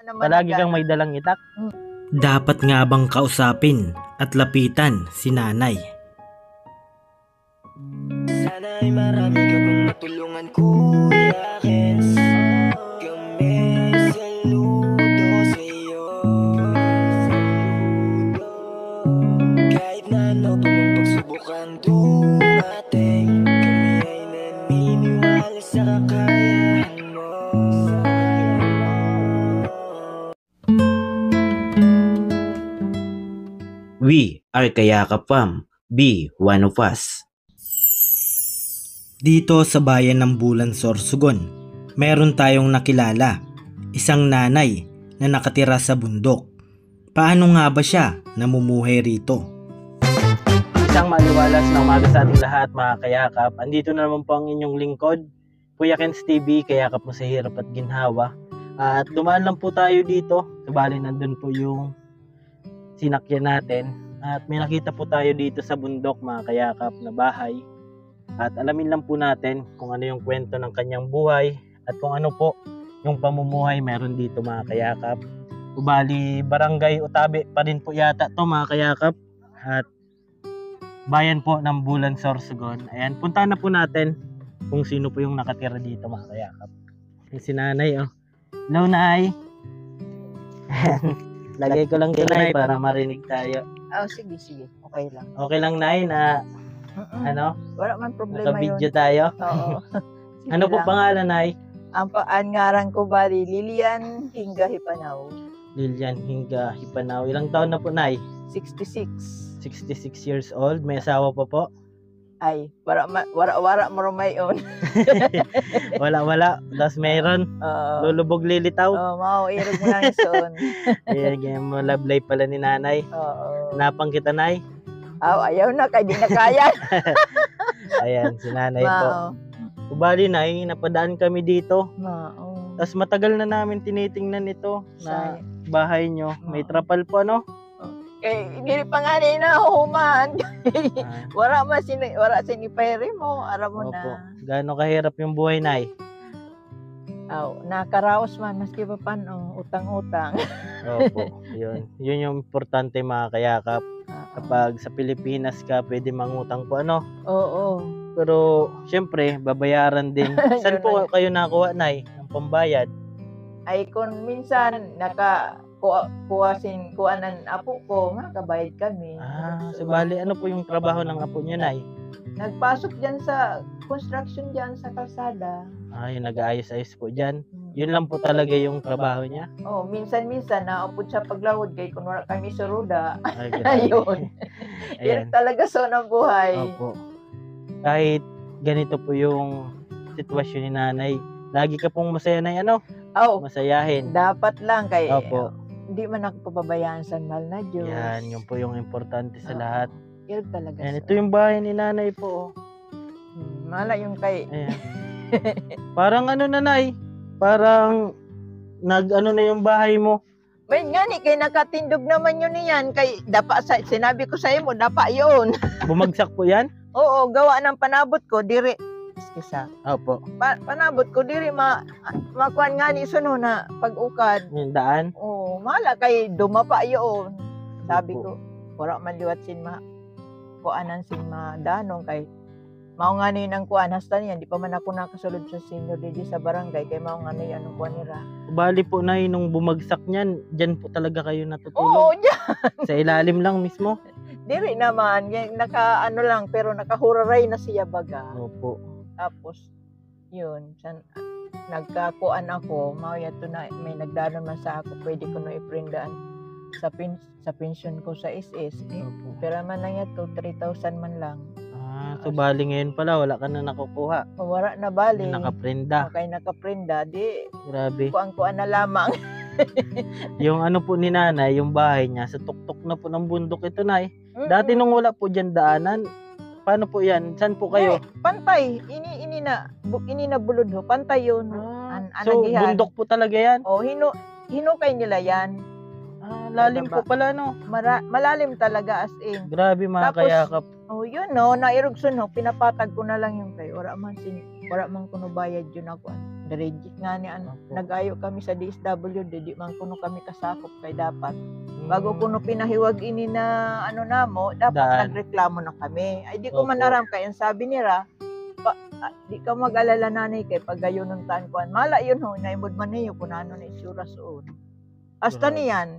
Palagi kang may dalang itak. Dapat nga bang kausapin at lapitan si nanay? Sana'y marami ka pang matulungan, Kuya Kens. Kami saludo sa'yo. Kahit na ano pa mang pagsubukang dumating, kami ay naniniwala sa kakayahan mo. We are Kayakap Fam. Be one of us. Dito sa bayan ng Bulan, Sorsogon, meron tayong nakilala, isang nanay na nakatira sa bundok. Paano nga ba siya namumuhay rito? Isang maliwalas na umaga sa ating lahat, mga kayakap. Andito na naman po ang inyong lingkod, Kuya Kens TV, kayakap mo sa hirap at ginhawa. At dumaan lang po tayo dito, sabali nandun po yung sinakyan natin. At may nakita po tayo dito sa bundok, mga kayakap, na bahay. At alamin lang po natin kung ano yung kwento ng kanyang buhay at kung ano po yung pamumuhay meron dito, mga kayakap. Ubali, Barangay Utabe pa rin po yata to, mga kayakap. At bayan po ng Bulan, Sorsogon. Ayan, puntahan na po natin kung sino po yung nakatira dito, mga kayakap. Si nanay, oh. Hello, nay. Lagay ko lang dito, nay, para marinig tayo. Oh, sige. Okay lang. Okay lang, nay, na ano? Wala man problema yun. Naka-video tayo. Oo. Ano po pangalan, nay? Ang ngaran ko bali, Lilian Hinga Hipanaw. Lilian Hinga Hipanaw. Ilang taon na po, nay? 66. 66 years old. May asawa pa po? Ay, wara mo rumayon. Wala. Tapos mayroon. Lulubog lilitaw. Mao, irog mo lang son. Ayan, love life pala ni nanay. Oo. Napang kita, nay? Ayaw na, kaya di na kaya. Ayan, si nanay po. Ubali, nay, napadaan kami dito. Tapos matagal na namin tinitingnan ito na bahay nyo. May trapal po, ano? Hindi pa nga na human. Wala sinipere mo. Aram mo na. Gaano kahirap yung buhay, nay? Nakaraos man, maski pa paano, utang-utang. Opo, yun. Yun yung importante, mga kayakap. Kapag sa Pilipinas ka, pwede mangutang po, ano? Oo. Pero, syempre, babayaran din. Saan po kayo nakuha, nay, ng pambayad? Ay, kung minsan, kuhanan apo ko, makabayad kami. So bali, ano po yung trabaho ng apo niyo, nay? Nagpasok dyan sa construction dyan sa kalsada. Yung nag-aayos-ayos po dyan. Yun lang po talaga yung trabaho niya? Minsan naupod sa paglawod kay kung wala kami sa ruda. Ayun. Yan talaga ng buhay. Opo. Kahit ganito po yung sitwasyon ni nanay, lagi ka pong masaya na masayahin. Dapat lang kay Opo. Hindi man ako pababayaan sa mahal na Diyos. Yan, yun po yung importante sa lahat. Yan talaga. Yan, ito yung bahay ni nanay po. Mala yung kay... Ayan. Parang nanay? Parang nag-ano na yung bahay mo. May nga ni, kay nakatindog naman yun niyan. Kay sinabi ko sa mo, dapa yun. Bumagsak po yan? Oo, gawa ng panabot ko, diri. Iskisa. Opo. Panabot ko, diri makuhan nga ni suno na pag-ukad. Yung daan? Oo, mala kay dumapa yun. Sabi ko, wala man liwat kuanan sin madanong kay mao nga ni nang kuan hasta niyan, di pa man ako nakasulod sa senior didi sa barangay kay mao nga ni anong kuan nira. Bali po, nay, nung bumagsak niyan, diyan po talaga kayo natutulog? Oo, diyan. Sa ilalim lang mismo? Diri naman, lang pero nakahuraray na siya baga. Opo. Tapos yun, nagkakuan ako, mao yato na may nagdano man sa ako, pwede ko na iprendan sa pension ko sa SS. Pero man lang yato 3,000 man lang. So bali ngayon pala wala ka na nakukuha. Wala na bali. Nakaprenda. Okay, nakaprenda. Di, grabe. Kuan na lamang. Yung ano po ni nanay, yung bahay niya, sa tuktok na po ng bundok ito, nay. Dati nung wala po dyan daanan, paano po yan? Saan po kayo? Pantay. Ini na bulod ho. Pantay yun. So bundok po talaga yan? Hinukay nila yan. Lalim po pala, no? Malalim talaga as in. Grabe, mga kayakap. Yun, no, nairugson, no, pinapatag ko na lang yung kay. Wala man kuno bayad yun ako. Direct nga ni ano, Opo. nag-ayo kami sa DSWD, di man kuno kami kasakop kay dapat. Bago kuno pinahiwag ini na ano namo, dapat Daan. nagreklamo na kami. Ay di ko Opo. manaram kay ang sabi nila, di ka mag-alala nanay kay pag gayon ng taan kuan. Mala yun ho, naimod man niyo kung ano na isura suon. Hasta Grabe. niyan,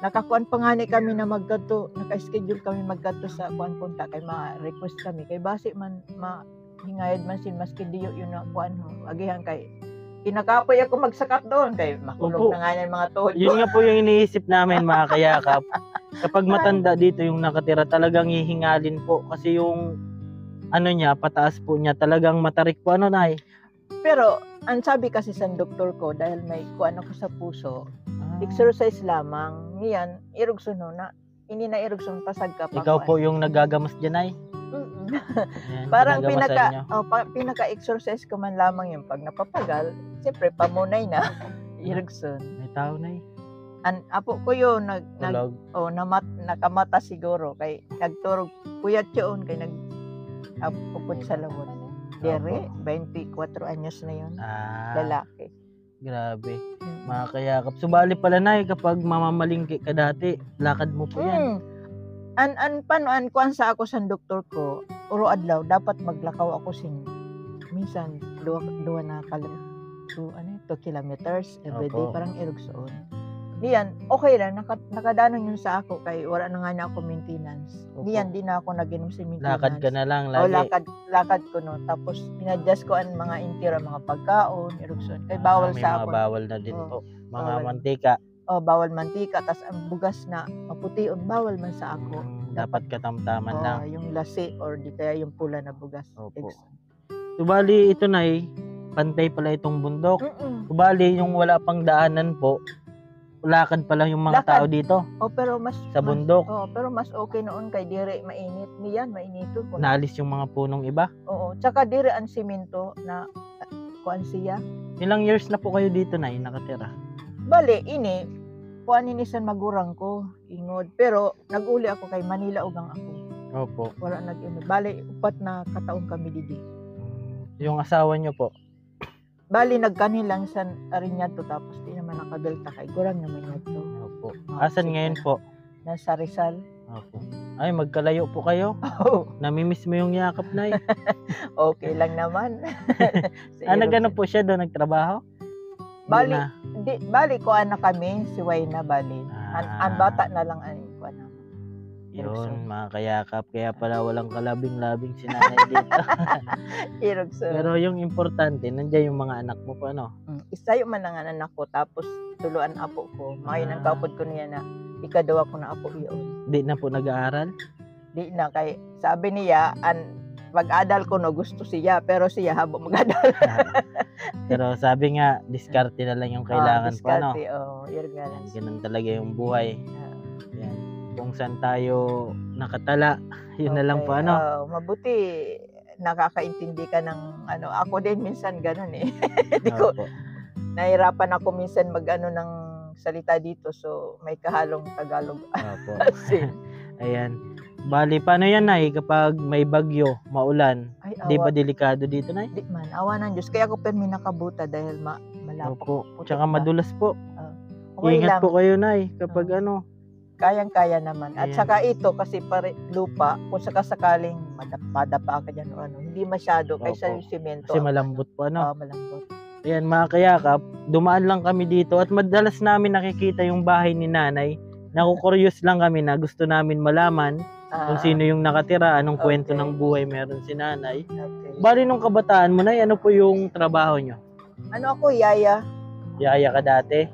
nakakuan pa nga ni kami na maggadto, naka-schedule kami maggadto sa kuan punta kay ma-request kami kay base man hingayad man sin maski diyo yun na kuan ho. Agihan kay kinakapoy ako magsakat doon kay makulog Opo. na nga yung mga tuhod ko. Yun nga po yung iniisip namin mga kayakap. Kapag matanda dito yung nakatira, talagang hihingalin po. Kasi yung ano niya, pataas po niya, talagang matarik po. Ano na Pero ang sabi kasi sa doktor ko dahil may kuan ako sa puso, exercise lamang. Niyan irugson ho na ini na irugson pasag ka pa. Ikaw po yung nagagamas dyan ay. Mm-mm. Ayan, Parang ginagamasan nyo. pinaka-exercise ko man lamang yung pag napapagal, siyempre pamunay na irugson. May tao na Apo ko yun Tulog. nakamata siguro kay nagturog puyat yun kay upod sa lawon. Dere, 24 anyos na yun. Lalaki. Grabe. Mm. Mga kayakap. Subali pala na kapag mamamalingki ka dati, lakad mo po yan. Paano kuan sa ako sa doktor ko, uro adlaw dapat maglakaw ako minsan duwa na 2 kilometers every day Opo. parang irugsoon. Diyan, okay lang nakadanon yun sa ako kay wala na nga na ako maintenance. Opo. Diyan di na ako naginom sa maintenance. Lakad ka na lang O lagi. lakad ko no. Tapos inadjust ko ang mga intira, mga pagkaon, irugson. Kay bawal May sa mga ako. bawal na din Oo. po. Mga Bawal. mantika. Bawal mantika, tas ang bugas na maputiun bawal man sa ako. Dapat katamtaman lang. Yung lasi or di kaya yung pula na bugas. Opo. Ex- Subali ito na pantay pala itong bundok. Mm-mm. Subali yung wala pang daanan po, lakad pa lang yung mga Lakad. tao dito Pero mas sa bundok. pero mas okay noon kay dire mainit niyan, mainito ko. Naalis yung mga punong iba. Oo, tsaka dire ang simento na kuan siya. Ilang years na po kayo dito na nakatira? Bale ini kuan ni san magurang ko ingod pero naguli ako kay Manila ugang ako. Opo. Wala bale 4 na kataon kami didi. Yung asawa nyo po? Bali nagkanilang sa Ariñato tapos di naman nakabelta kay gurang naman yato. Opo. Ah, Asan sige. ngayon po? Nasa Rizal. Opo. Ay, magkalayo po kayo. Namimiss mo yung yakap na Okay lang naman. nagano po siya doon, nagtrabaho? Bali, Hindi na. bali ko anak kami, si Wayna bali. Ang bata na lang ang ko na. Yun, mga kayakap. Kaya pala walang kalabing-labing si nanay dito. Irugso. Pero yung importante, nandiyan yung mga anak mo po, ano? Isayo man ang anak ko tapos tuluan apo ko. Mayo nang kapod ko niya na ikadawa ko na apo iyon. Di na po nag-aaral? Di na kay sabi niya mag-adal ko no gusto siya pero siya habo mag-adal. Pero sabi nga, diskarte na lang yung kailangan po, ano? Yan. Ganun talaga yung buhay. Yan. Kung saan tayo nakatala, yun na lang po, ano? Mabuti nakakaintindi ka ng ano. Ako din minsan ganun eh. Hindi ko Opo. nahirapan ako minsan mag-ano ng salita dito so may kahalong Tagalog. Opo. Kasi, Ayan. Bali, paano yan, Nay? Kapag may bagyo, maulan, ay, di ba awa. delikado dito, Nay? Di man, awa ng Diyos. Kaya ako permi nakabuta dahil malapok. Opo. putik Tsaka ba? madulas po. Okay Ingat lang. po kayo, Nay. Kapag Oo. ano, Kayang-kaya naman. At Ayan. saka ito, kasi lupa, kung sakasakaling madapa ka dyan o ano, hindi masyado. Kaysa Opo. yung simento. kasi malambot po, ano? Malambot. Ayan, mga kayakap, dumaan lang kami dito at madalas namin nakikita yung bahay ni nanay. Nakukuryos lang kami na gusto namin malaman kung sino yung nakatira, anong kwento Okay. ng buhay meron si nanay. Okay. Bali, nung kabataan mo, Nay, ano po yung trabaho nyo? Ano ako, yaya? Yaya ka dati?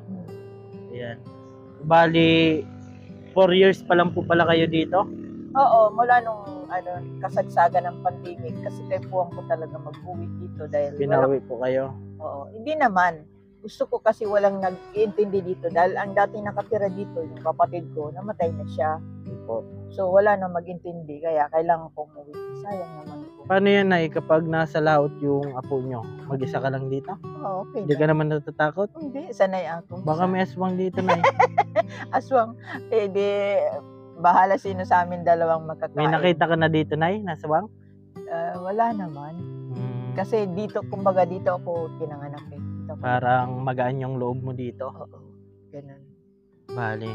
Ayan. Bali, 4 years pa lang po pala kayo dito? Oo, mula nung kasagsagan ng pandemic kasi kay puwang ko talaga mag-uwi dito dahil Pinawi po kayo? Oo, hindi naman. Gusto ko kasi walang nag-iintindi dito dahil ang dating nakatira dito, yung kapatid ko, namatay na siya. Po. So wala na mag-intindi kaya kailangan kong umuwi. Sayang naman po. Paano yan, Nay, kapag nasa laot yung apo nyo? Mag-isa ka lang dito? Oo, okay Hindi ka lang. naman natatakot? Hindi, sanay ako. Baka may aswang dito, Nay. Aswang. Di, bahala sino sa amin dalawang magkakain. May nakita ka na dito, Nay, na aswang? Wala naman. Kasi dito, kumbaga dito ako pinanganak eh. Dito ako. Parang magaan yung loob mo dito. Oo, ganun. Bali.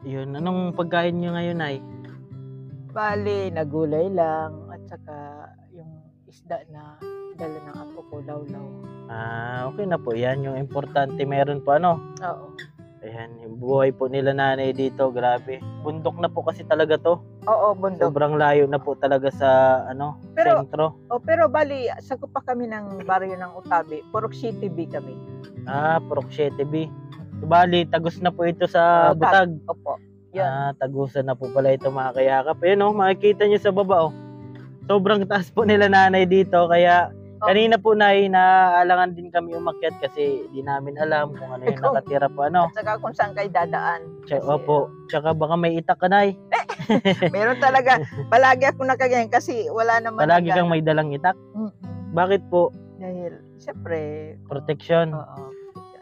Yun, anong pagkain nyo ngayon ay? Bali, nagulay lang at saka yung isda na dala ng apo ko, lawlaw. Okay na po yan. Yung importante meron po ano. Oo. Ayan, yung buhay po nila nanay dito, grabe. Bundok na po kasi talaga to. Oo, bundok. Sobrang layo na po talaga sa Pero- sentro. Pero bali, sagot pa kami ng baryo ng Utabi. Purok City B kami. Purok 7B. So, bali, tagos na po ito sa Oo, Butag. Opo. Yan. Tagusan na po pala ito mga kayakap. Ayun makikita nyo sa baba Sobrang taas po nila nanay dito. Kaya kanina po naalangan din kami umakyat kasi di namin alam kung ano yung Ikaw. nakatira po ano. At saka kung saan kayo dadaan. Kasi, Opo. Tsaka baka may itak ka nay. meron talaga. Palagi ako nakaganyan kasi wala naman. Palagi kang may dalang itak. Bakit po? Dahil, siyempre. Protection. Oo.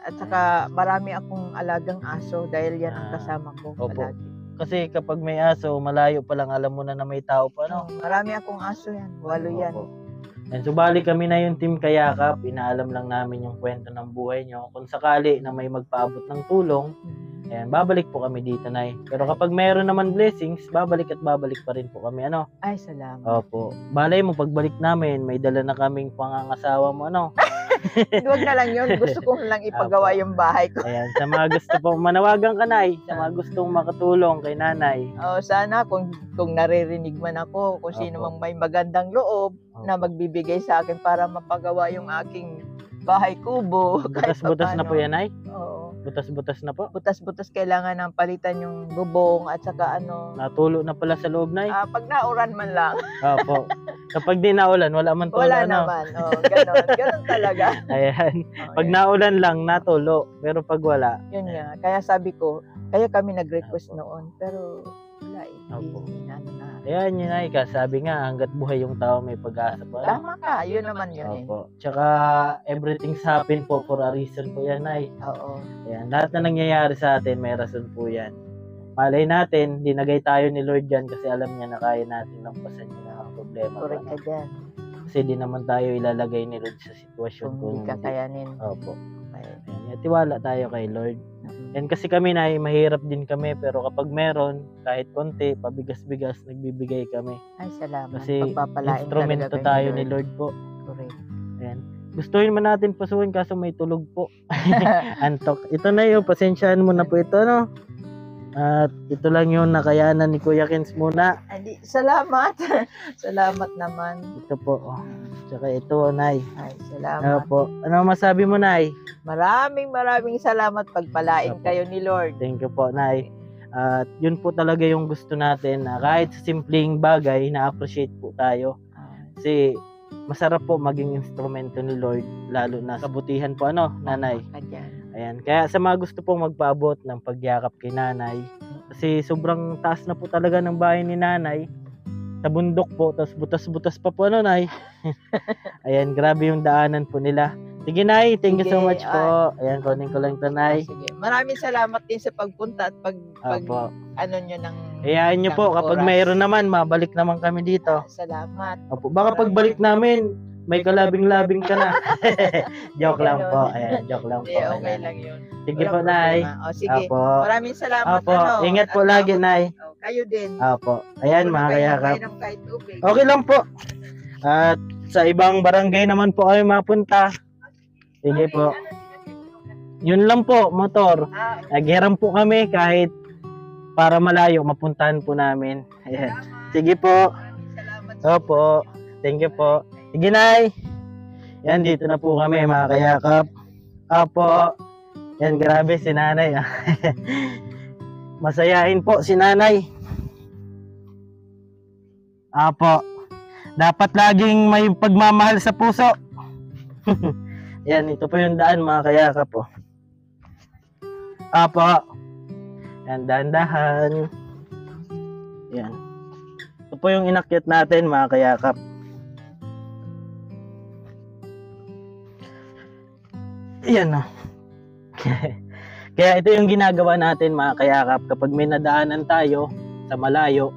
At saka marami akong alagang aso dahil yan ang Ah, kasama ko opo. palagi. Kasi kapag may aso, malayo pa lang alam mo na may tao pa no. Marami akong aso yan. 8 yan. Opo. And so bali kami na yung team Kayakap, inaalam lang namin yung kwento ng buhay nyo. Kung sakali na may magpaabot ng tulong, ayan, babalik po kami dito, Nay. Pero kapag mayroon naman blessings, babalik at babalik pa rin po kami, ano? Ay, salamat. Opo. Balay mo, pagbalik namin, may dala na kaming pangangasawa mo, ano? Huwag na lang yun. Gusto ko lang ipagawa yung bahay ko. Ayan, sa mga gusto po, manawagan ka, Nay. Sa mga gustong makatulong kay nanay. Sana kung naririnig man ako, kung sino Opo. mang may magandang loob na Opo. magbibigay sa akin para mapagawa yung aking bahay kubo. kahit Butas-butas na papaano. po yan, Nay? Oo. Butas-butas na po. Butas-butas kailangan ng palitan yung bubong at saka Natulo na pala sa loob, Nay. pag nauran man lang. Opo. Kapag di naulan, wala man tulo, Wala ano? naman. Ganon. Ganon talaga. Ayan. Oo, Pag yan. naulan lang, natulo. Pero pag wala, Yun nga. Kaya sabi ko, kaya kami nag-request Opo. noon. Pero wala eh. Opo. Hindi na. ayan yun ay sabi nga, hanggat buhay yung tao may pag-asa po. Tama ka. Yun naman yun eh. Opo. Tsaka, everything's happen po for a reason po yan ay. Oo. Ayan, lahat na nangyayari sa atin, may rason po yan. Malay natin, dinagay tayo ni Lord dyan kasi alam niya na kaya natin lampasan yung mga problema. po, Correct ano? ka dyan. Kasi di naman tayo ilalagay ni Lord sa sitwasyon Kung hindi kakayanin. Opo. Okay. Ayan, tiwala tayo kay Lord. Mm. Yan kasi kami na mahirap din kami pero kapag meron, kahit konti, pabigas-bigas, nagbibigay kami. Ay, salamat. Kasi Pagpapalain instrumento talaga tayo kayo ni Lord po. Correct. Ayan. Gustuhin man natin pasuhin kaso may tulog po. Antok. Ito na yung pasensyahan mo na po ito, no? At ito lang yung nakayanan ni Kuya Kens muna. Ay, salamat. Salamat naman. Ito po. Tsaka ito, Nay. Ay, salamat. Opo. Ano masabi mo, Nay? Maraming salamat. Pagpalain Opo. kayo ni Lord. Thank you po, Nay. At yun po talaga yung gusto natin na kahit sa simpleng bagay, na-appreciate po tayo. Kasi masarap po maging instrumento ni Lord, lalo na kabutihan po, ano, Nanay? Ka dyan. Ayan. Kaya sa mga gusto pong magpaabot ng pagyakap kay Nanay, kasi sobrang taas na po talaga ng bahay ni Nanay. Sa bundok po, tapos butas-butas pa po, ano, Nay? Ayan, grabe yung daanan po nila. Sige, Nay. Thank you so Sige, much po. Ayan, kunin ko lang ito, Nay. Sige. Maraming salamat din sa pagpunta at pag Opo. ano nyo ng Hayaan nyo po, kapag oras. mayroon naman, mabalik naman kami dito. Salamat. Opo. Baka pagbalik namin, may kalabing-labing ka na. Joke lang po. Ayan, joke lang po. Hindi, okay Ayan. lang yun. Sige Walang po, Nay. problema. O, sige. Opo. Maraming salamat. Opo. Ano, Ingat po at lagi, ako- Nay. O, kayo din. Opo. Ayan, mga kayakap. Kainom kahit tubig. Okay lang po. At sa ibang barangay naman po kami mapunta. Sige po. Yun lang po, motor. Naghiram po kami kahit para malayo, mapuntahan po namin. Ayan. Sige po. Maraming salamat. Opo. Thank you po. Sige, Nay. Yan, dito na po kami, mga kayakap. Opo. Yan, grabe si Nanay. Masayain po si Nanay. Opo. Dapat laging may pagmamahal sa puso. Yan, ito po yung daan, mga kayakap po. Opo. Yan, dahan-dahan. Yan. Ito po yung inakyat natin, mga kayakap. Yan o. Kaya ito yung ginagawa natin, mga kayakap. Kapag may nadaanan tayo sa malayo,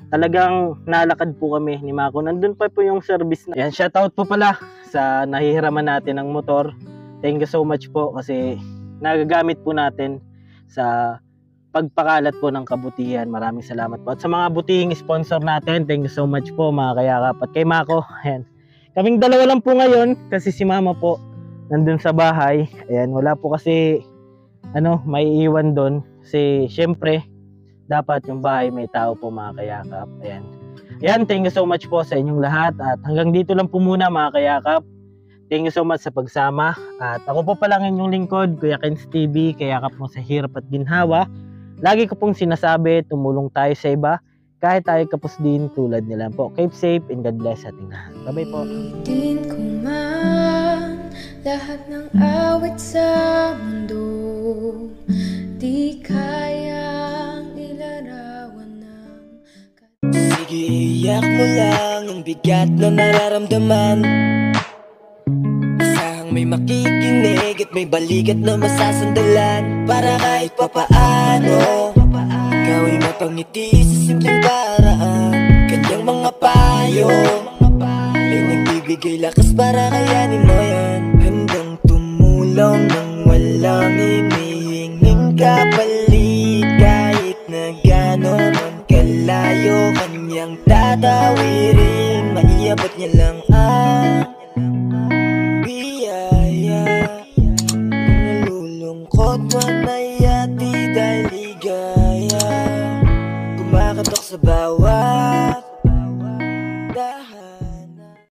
talagang nalakad po kami ni Mako. Nandun pa po yung service na. Yan, shoutout po pala sa nahihiraman natin ng motor. Thank you so much po kasi nagagamit po natin sa pagpakalat po ng kabutihan. Maraming salamat po. At sa mga butihing sponsor natin, thank you so much po mga kayakap. At kay Mako, ayan. Kaming dalawa lang po ngayon kasi si Mama po nandun sa bahay. Ayan, wala po kasi may iwan doon. Kasi syempre, dapat yung bahay may tao po mga kayakap. Ayan. Ayan, thank you so much po sa inyong lahat. At hanggang dito lang po muna mga kayakap. Thank you so much sa pagsama. At ako po pala ang inyong lingkod, Kuya Ken's TV, kayakap mo sa hirap at ginhawa. Lagi ko pong sinasabi, tumulong tayo sa iba, kahit tayo kapos din tulad nila po. Keep safe and God bless ating lahat. Bye-bye po. Ulitin ko man lahat ng awit sa mundo, di kayang ilarawan ng... Sige, iyak mo lang ang bigat na nararamdaman. Asahang may makikinig at may balikat na masasandalan. Para kahit papaano ikaw ay mapangiti sa simpleng paraan. Kanyang mga payo ay nagbibigay lakas para kayanin mo yan. Handang tumulong nang walang hinihinging kapalit. Kahit na gano'n man kalayo kanyang tatawirin, maiabot niya lang ang biyaya. Nalulungkot man ay ati dahil ligaya, kumakatok sa bawat